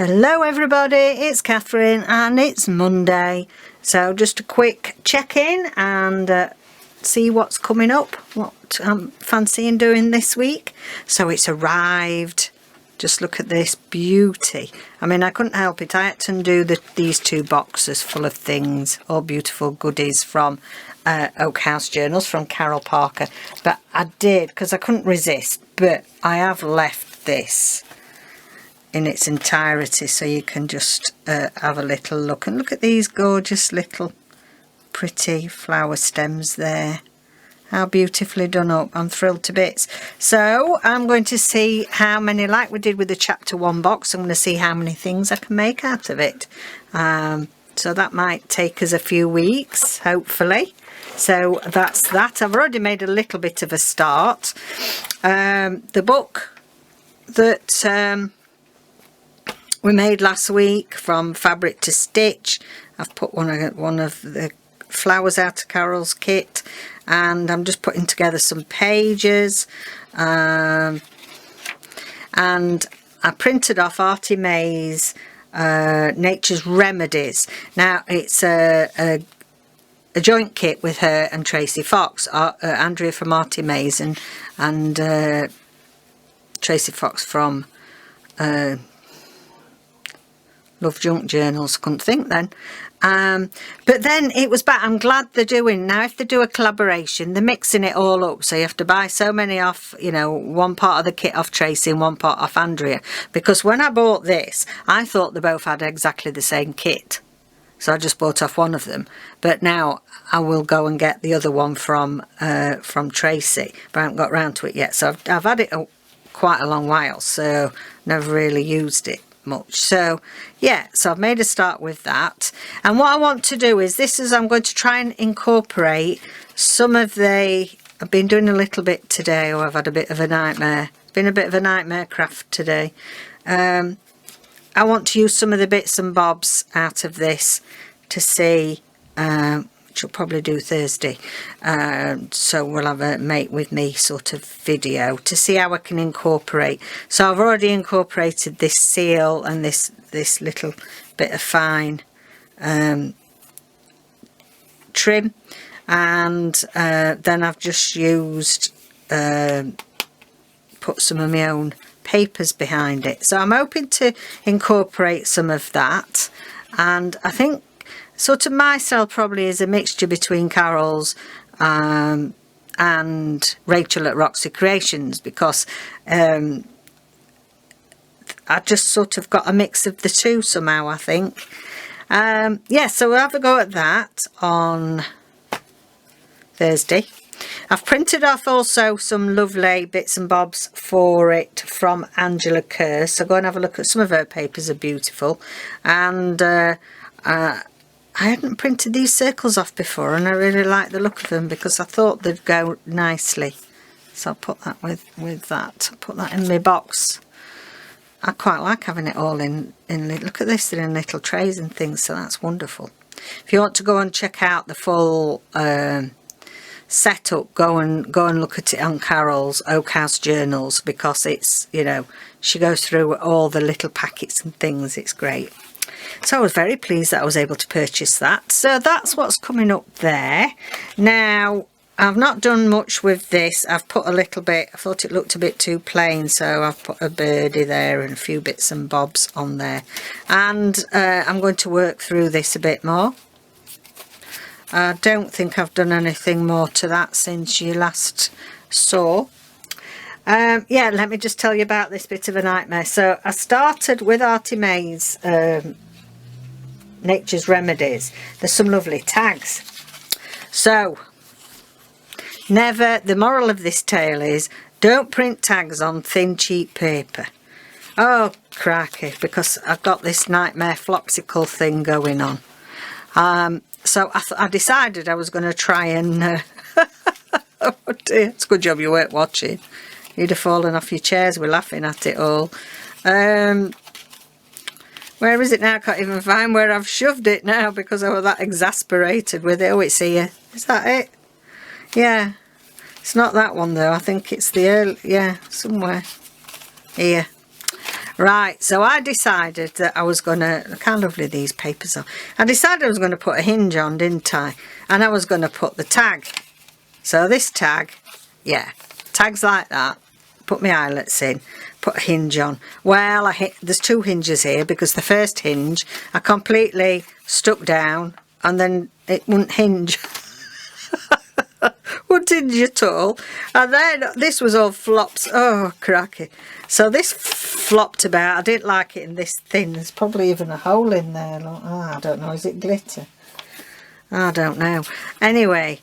Hello everybody, it's Catherine and it's Monday. So just a quick check-in and see what's coming up, what I'm fancying doing this week. So it's arrived. Just look at this beauty. I mean, I couldn't help it. I had to undo these two boxes full of things, all beautiful goodies from Oak House Journals from Carol Parker. But I did, because I couldn't resist, but I have left this in its entirety so you can just have a little look. And look at these gorgeous little pretty flower stems there. How beautifully done up. I'm thrilled to bits. So I'm going to see how many, like we did with the chapter 1 box, I'm going to see how many things I can make out of it. So that might take us a few weeks, hopefully. So that's that. I've already made a little bit of a start. The book that we made last week, From Fabric to Stitch, I've put one of the flowers out of Carol's kit, and I'm just putting together some pages, and I printed off ARTYmaze Nature's Remedies. Now it's a joint kit with her and Tracy Fox, Andrea from ARTYmaze and Tracy Fox from Love Junk Journals. Couldn't think then. But then it was back. I'm glad they're doing now. If they do a collaboration, they're mixing it all up, so you have to buy so many off, you know, one part of the kit off Tracy and one part off Andrea, because when I bought this I thought they both had exactly the same kit, so I just bought off one of them. But now I will go and get the other one from Tracy, but I haven't got round to it yet. So I've had it quite a long while, so never really used it much. So yeah, so I've made a start with that, and what I want to do is I'm going to try and incorporate some of I've been doing a little bit today. I've had a bit of a nightmare. It's been a bit of a nightmare craft today. I want to use some of the bits and bobs out of this to see, which I'll probably do Thursday, so we'll have a make with me sort of video to see how I can incorporate. So I've already incorporated this seal and this little bit of fine trim, and then I've just used put some of my own papers behind it. So I'm hoping to incorporate some of that, and I think sort of my style probably is a mixture between Carol's and Rachel at Roxy Creations, because I just sort of got a mix of the two somehow, I think. Yeah, so we'll have a go at that on Thursday. I've printed off also some lovely bits and bobs for it from Angela Kerr, so go and have a look at some of her papers. Are beautiful, and I hadn't printed these circles off before, and I really like the look of them because I thought they'd go nicely. So I'll put that with that. I'll put that in my box. I quite like having it all in look at this, they're in little trays and things, so that's wonderful. If you want to go and check out the full setup, go and look at it on Carol's Oak House Journals, because it's, you know, she goes through all the little packets and things. It's great. So I was very pleased that I was able to purchase that. So that's what's coming up there. Now, I've not done much with this. I've put a little bit, I thought it looked a bit too plain, so I've put a birdie there and a few bits and bobs on there. And I'm going to work through this a bit more. I don't think I've done anything more to that since you last saw. Yeah, let me just tell you about this bit of a nightmare. So I started with ARTYmaze Nature's Remedies. There's some lovely tags. So the moral of this tale is, don't print tags on thin cheap paper. Oh cracky, because I've got this nightmare flopsicle thing going on. So I decided I was going to try and oh dear, it's a good job you weren't watching. You'd have fallen off your chairs. We're laughing at it all. Where is it now? I can't even find where I've shoved it now because I was that exasperated with it. Oh, it's here. Is that it? Yeah. It's not that one though. I think it's the early, yeah, somewhere here. Right, so I decided that I was going to, look how lovely these papers are. I decided I was going to put a hinge on, didn't I? And I was going to put the tag. So this tag, yeah, tags like that. Put my eyelets in, put a hinge on. Well, there's two hinges here because the first hinge I completely stuck down and then it wouldn't hinge. Wouldn't hinge at all. And then this was all flops. Oh, cracky. So this flopped about. I didn't like it in this thin. There's probably even a hole in there. Like, oh, I don't know. Is it glitter? I don't know. Anyway,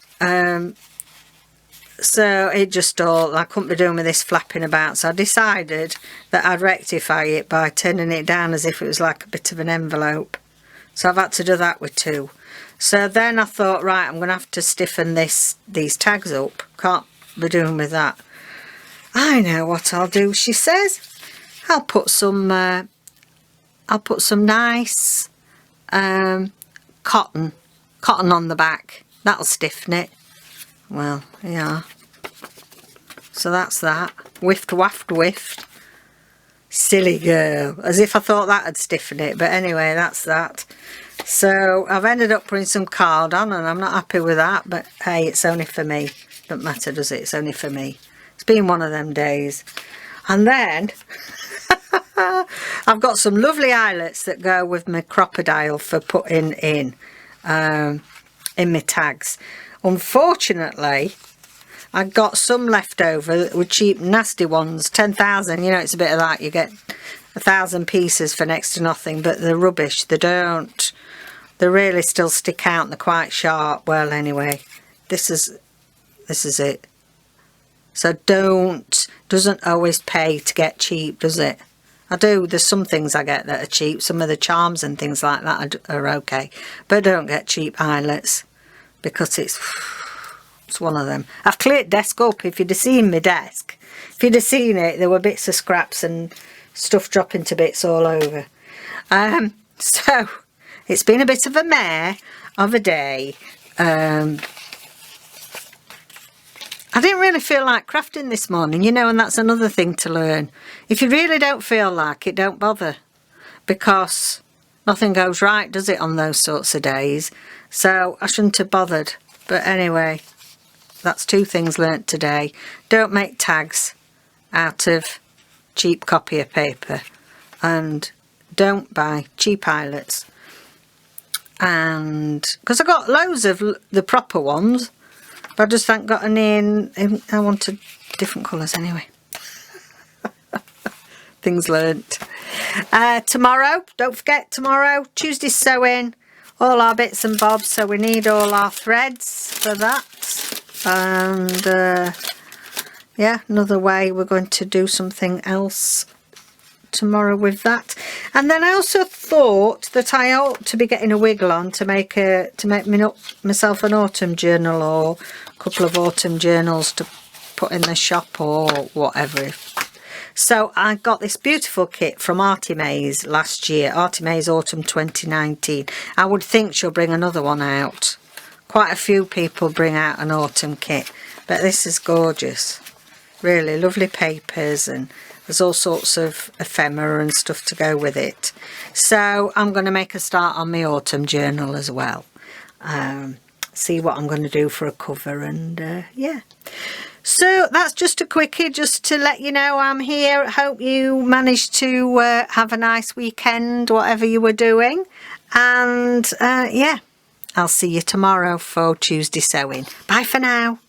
so it just all, I couldn't be doing with this flapping about, so I decided that I'd rectify it by turning it down as if it was like a bit of an envelope. So I've had to do that with two. So then I thought, right, I'm going to have to stiffen these tags up. Can't be doing with that. I know what I'll do, she says. I'll put some nice cotton on the back. That'll stiffen it. Well, yeah. So that's that. Whiffed, waffed, whiffed. Silly girl. As if I thought that would stiffen it. But anyway, that's that. So I've ended up putting some card on and I'm not happy with that. But hey, it's only for me. Don't matter, does it? It's only for me. It's been one of them days. And then I've got some lovely eyelets that go with my crocodile for putting in my tags. Unfortunately, I got some left over that were cheap, nasty ones, 10,000. You know, it's a bit of that. You get 1,000 pieces for next to nothing, but they're rubbish. They don't. They really still stick out and they're quite sharp. Well, anyway, this is it. So doesn't always pay to get cheap, does it? I do. There's some things I get that are cheap. Some of the charms and things like that are okay. But don't get cheap eyelets because it's one of them. I've cleared desk up. If you'd have seen my desk, if you'd have seen it, there were bits of scraps and stuff dropping to bits all over. So it's been a bit of a mare of a day. I didn't really feel like crafting this morning, you know, and that's another thing to learn. If you really don't feel like it, don't bother, because nothing goes right, does it, on those sorts of days? So I shouldn't have bothered. But anyway, that's two things learnt today. Don't make tags out of cheap copier paper, and don't buy cheap eyelets. And because I got loads of the proper ones, but I just haven't got any in I wanted different colours anyway. Things learnt. Tomorrow, don't forget, tomorrow, Tuesday sewing, all our bits and bobs, so we need all our threads for that. And yeah, another way we're going to do something else tomorrow with that. And then I also thought that I ought to be getting a wiggle on to make myself an autumn journal, or a couple of autumn journals to put in the shop or whatever. So I got this beautiful kit from ARTYmaze last year, ARTYmaze Autumn 2019. I would think she'll bring another one out. Quite a few people bring out an autumn kit, but this is gorgeous. Really lovely papers, and there's all sorts of ephemera and stuff to go with it. So I'm going to make a start on my autumn journal as well. See what I'm going to do for a cover, and yeah. So that's just a quickie, just to let you know I'm here. Hope you managed to have a nice weekend, whatever you were doing. And yeah, I'll see you tomorrow for Tuesday sewing. Bye for now.